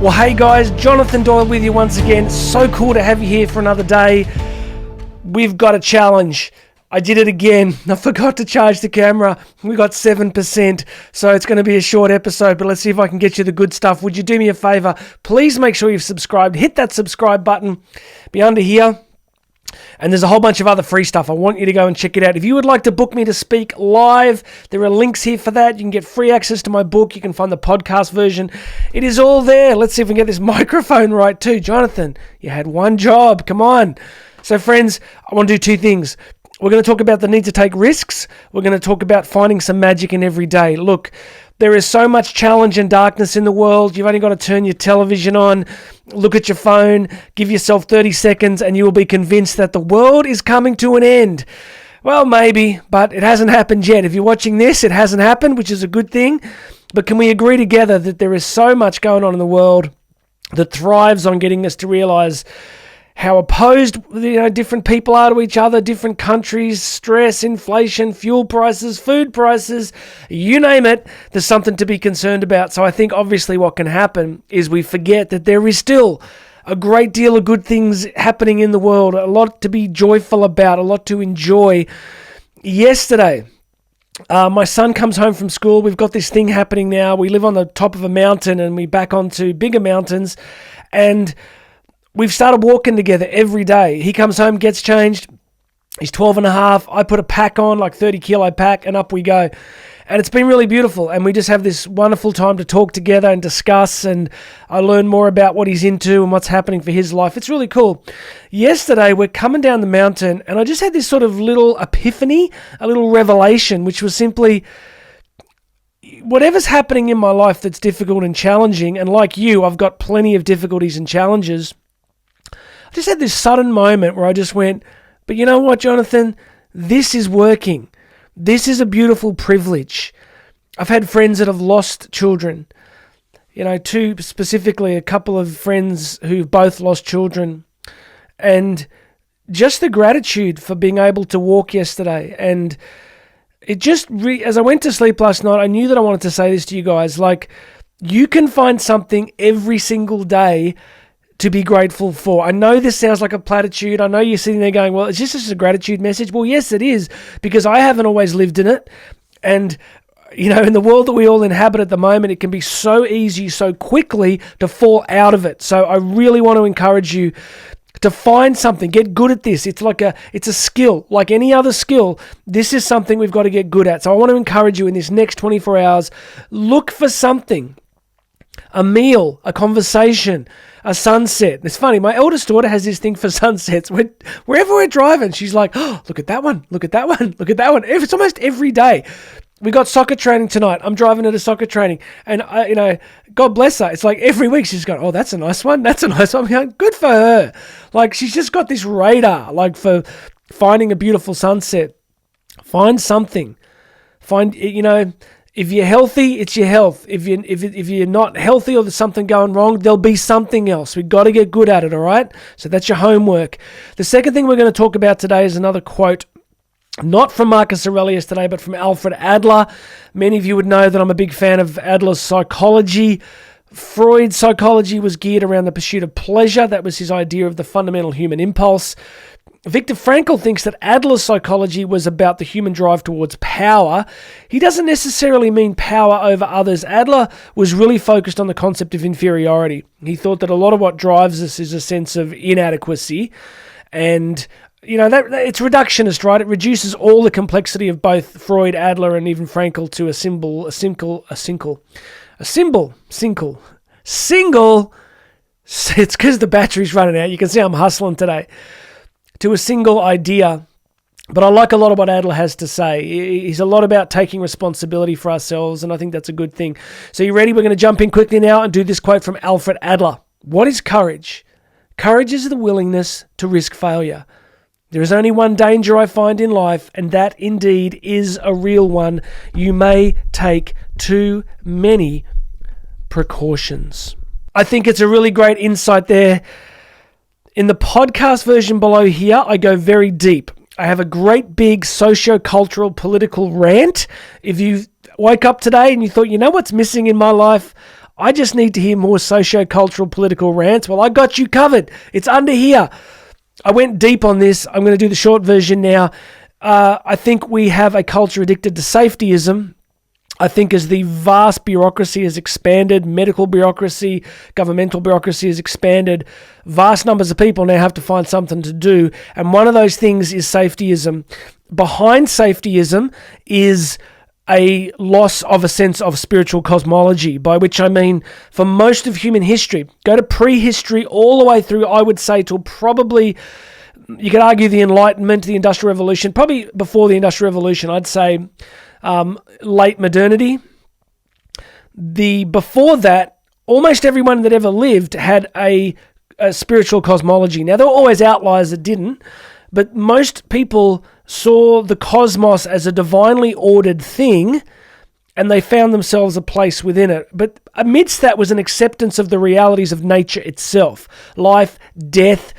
Well, hey guys, Jonathan Doyle with you once again. So cool to have you here for another day. We've got a challenge. I did it again. I forgot to charge the camera. We got 7%, so it's going to be a short episode, but let's see if I can get you the good stuff. Would you do me a favor? Please make sure you've subscribed. Hit that subscribe button. Be under here. And there's a whole bunch of other free stuff. I want you to go and check it out. If you would like to book me to speak live, there are links here for that. You can get free access to my book. You can find the podcast version. It is all there. Let's see if we can get this microphone right too. Jonathan, you had one job. Come on. So friends, I want to do two things. We're going to talk about the need to take risks. We're going to talk about finding some magic in every day. Look, there is so much challenge and darkness in the world. You've only got to turn your television on, look at your phone, give yourself 30 seconds, and you will be convinced that the world is coming to an end. Well, maybe, but it hasn't happened yet. If you're watching this, it hasn't happened, which is a good thing. But can we agree together that there is so much going on in the world that thrives on getting us to realize how opposed different people are to each other, different countries, stress, inflation, fuel prices, food prices, you name it, there's something to be concerned about. So I think obviously what can happen is we forget that there is still a great deal of good things happening in the world, a lot to be joyful about, a lot to enjoy. Yesterday, my son comes home from school. We've got this thing happening now. We live on the top of a mountain and we back onto bigger mountains, and we've started walking together every day. He comes home, gets changed. He's 12 and a half. I put a pack on, like 30 kilo pack, and up we go. And it's been really beautiful. And we just have this wonderful time to talk together and discuss. And I learn more about what he's into and what's happening for his life. It's really cool. Yesterday, we're coming down the mountain, and I just had this sort of little epiphany, a little revelation, which was simply, whatever's happening in my life that's difficult and challenging, and like you, I've got plenty of difficulties and challenges. I just had this sudden moment where I just went, but you know what, Jonathan? This is working. This is a beautiful privilege. I've had friends that have lost children. Two specifically, a couple of friends who've both lost children. And just the gratitude for being able to walk yesterday. And it just, as I went to sleep last night, I knew that I wanted to say this to you guys. Like, you can find something every single day to be grateful for. I know this sounds like a platitude. I know you're sitting there going, well, it's just a gratitude message. Well, yes, it is, because I haven't always lived in it. And, in the world that we all inhabit at the moment, it can be so easy, so quickly to fall out of it. So I really want to encourage you to find something, get good at this. It's a skill, like any other skill. This is something we've got to get good at. So I want to encourage you in this next 24 hours, look for something. A meal, a conversation, a sunset. It's funny, my eldest daughter has this thing for sunsets. Wherever we're driving, she's like, oh, look at that one, look at that one, look at that one. It's almost every day. We got soccer training tonight. I'm driving her to soccer training. And, God bless her. It's like every week she's going, oh, that's a nice one. That's a nice one. I'm going, good for her. Like, she's just got this radar, like, for finding a beautiful sunset. Find something. If you're healthy, it's your health. If you're not healthy or there's something going wrong, there'll be something else. We've got to get good at it, all right? So that's your homework. The second thing we're going to talk about today is another quote, not from Marcus Aurelius today, but from Alfred Adler. Many of you would know that I'm a big fan of Adler's psychology. Freud's psychology was geared around the pursuit of pleasure. That was his idea of the fundamental human impulse. Viktor Frankl thinks that Adler's psychology was about the human drive towards power. He doesn't necessarily mean power over others. Adler was really focused on the concept of inferiority. He thought that a lot of what drives us is a sense of inadequacy. And, that it's reductionist, right? It reduces all the complexity of both Freud, Adler, and even Frankl to a single. It's because the battery's running out. You can see I'm hustling today. To a single idea. But I like a lot of what Adler has to say. He's a lot about taking responsibility for ourselves, and I think that's a good thing. So you ready? We're going to jump in quickly now and do this quote from Alfred Adler. What is courage? Courage is the willingness to risk failure. There is only one danger I find in life, and that indeed is a real one. You may take too many precautions. I think it's a really great insight there. In the podcast version below here, I go very deep. I have a great big socio-cultural political rant. If you woke up today and you thought, you know what's missing in my life? I just need to hear more socio-cultural political rants. Well, I got you covered. It's under here. I went deep on this. I'm going to do the short version now. I think we have a culture addicted to safetyism. I think as the vast bureaucracy has expanded, medical bureaucracy, governmental bureaucracy has expanded, vast numbers of people now have to find something to do. And one of those things is safetyism. Behind safetyism is a loss of a sense of spiritual cosmology, by which I mean for most of human history, go to prehistory all the way through, I would say, till probably, you could argue the Enlightenment, the Industrial Revolution, probably before the Industrial Revolution, I'd say late modernity. Before that, almost everyone that ever lived had a spiritual cosmology. Now, there were always outliers that didn't, but most people saw the cosmos as a divinely ordered thing, and they found themselves a place within it. But amidst that was an acceptance of the realities of nature itself. Life, death,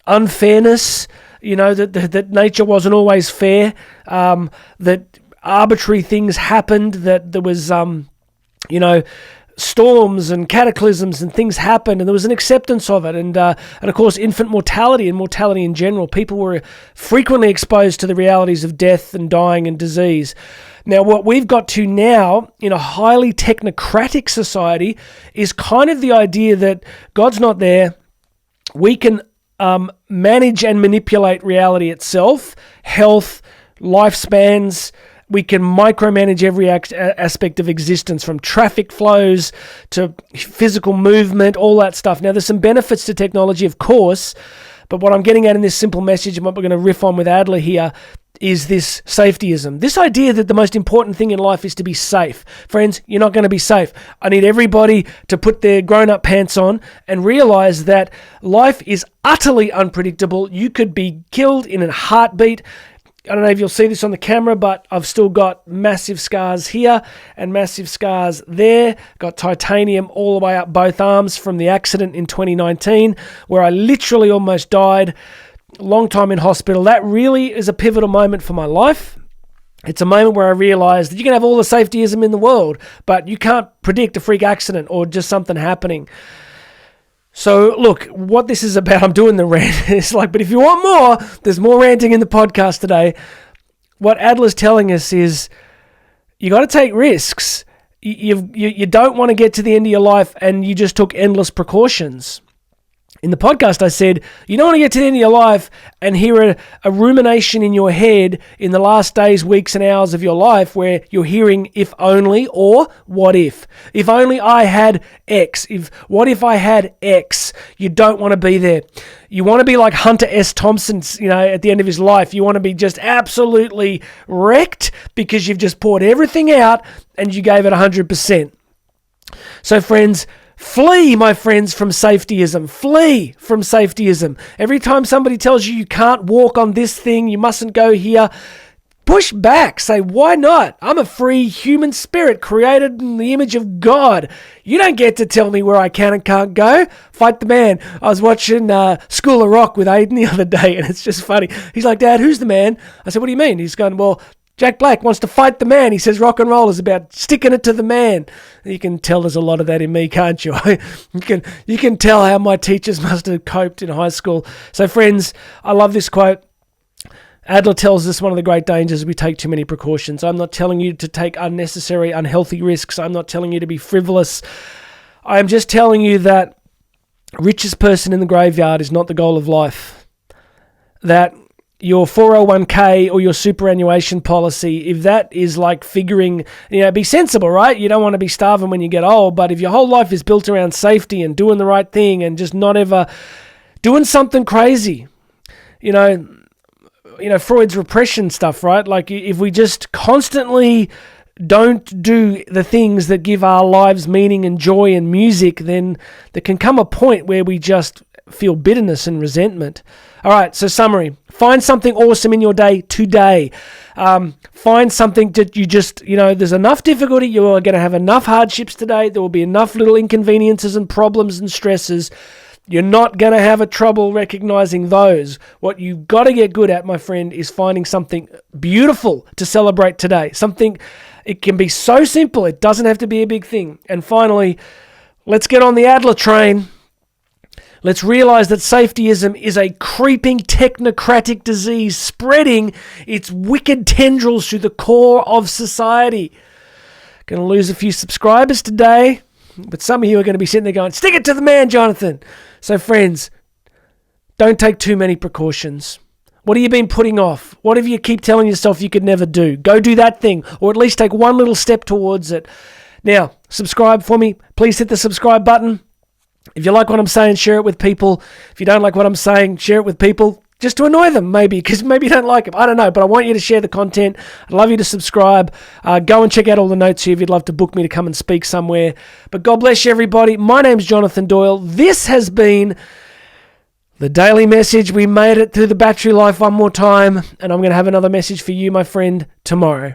unfairness, that nature wasn't always fair, that arbitrary things happened, that there was, storms and cataclysms and things happened, and there was an acceptance of it. And of course, infant mortality and mortality in general. People were frequently exposed to the realities of death and dying and disease. Now, what we've got to now in a highly technocratic society is kind of the idea that God's not there. We can manage and manipulate reality itself, health, lifespans. We can micromanage every aspect of existence, from traffic flows to physical movement, all that stuff. Now, there's some benefits to technology, of course, but what I'm getting at in this simple message and what we're going to riff on with Adler here is this safetyism. This idea that the most important thing in life is to be safe. Friends, you're not going to be safe. I need everybody to put their grown-up pants on and realize that life is utterly unpredictable. You could be killed in a heartbeat. I don't know if you'll see this on the camera, but I've still got massive scars here and massive scars there. Got titanium all the way up both arms from the accident in 2019, where I literally almost died. Long time in hospital. That really is a pivotal moment for my life. It's a moment where I realized that you can have all the safetyism in the world, but you can't predict a freak accident or just something happening. So look, what this is about, I'm doing the rant. It's like, but if you want more, there's more ranting in the podcast today. What Adler's telling us is you got to take risks. You don't want to get to the end of your life and you just took endless precautions. In the podcast, I said, you don't want to get to the end of your life and hear a rumination in your head in the last days, weeks, and hours of your life where you're hearing if only or what if. If only I had X. What if I had X? You don't want to be there. You want to be like Hunter S. Thompson, at the end of his life. You want to be just absolutely wrecked because you've just poured everything out and you gave it 100%. So friends, flee, my friends, from safetyism. Flee from safetyism. Every time somebody tells you can't walk on this thing, you mustn't go here, push back. Say, why not? I'm a free human spirit created in the image of God. You don't get to tell me where I can and can't go. Fight the man. I was watching School of Rock with Aiden the other day, and it's just funny. He's like, Dad, who's the man? I said, what do you mean? He's going, well, Jack Black wants to fight the man. He says rock and roll is about sticking it to the man. You can tell there's a lot of that in me, can't you? You can tell how my teachers must have coped in high school. So friends, I love this quote. Adler tells us one of the great dangers is we take too many precautions. I'm not telling you to take unnecessary, unhealthy risks. I'm not telling you to be frivolous. I'm just telling you that richest person in the graveyard is not the goal of life. That your 401k or your superannuation policy, if that is like figuring, be sensible, right? You don't want to be starving when you get old, but if your whole life is built around safety and doing the right thing and just not ever doing something crazy, Freud's repression stuff, right? Like if we just constantly don't do the things that give our lives meaning and joy and music, then there can come a point where we just feel bitterness and resentment. All right, so summary. Find something awesome in your day today. Find something that you just, there's enough difficulty. You are going to have enough hardships today. There will be enough little inconveniences and problems and stresses. You're not going to have a trouble recognizing those. What you've got to get good at, my friend, is finding something beautiful to celebrate today. It can be so simple. It doesn't have to be a big thing. And finally, Let's get on the Adler train. Let's realize that safetyism is a creeping technocratic disease spreading its wicked tendrils through the core of society. Going to lose a few subscribers today, but some of you are going to be sitting there going, stick it to the man, Jonathan. So friends, don't take too many precautions. What have you been putting off? What have you keep telling yourself you could never do? Go do that thing, or at least take one little step towards it. Now, subscribe for me. Please hit the subscribe button. If you like what I'm saying, share it with people. If you don't like what I'm saying, share it with people. Just to annoy them, maybe, because maybe you don't like it. I don't know, but I want you to share the content. I'd love you to subscribe. Go and check out all the notes here if you'd love to book me to come and speak somewhere. But God bless you, everybody. My name's Jonathan Doyle. This has been the Daily Message. We made it through the battery life one more time, and I'm going to have another message for you, my friend, tomorrow.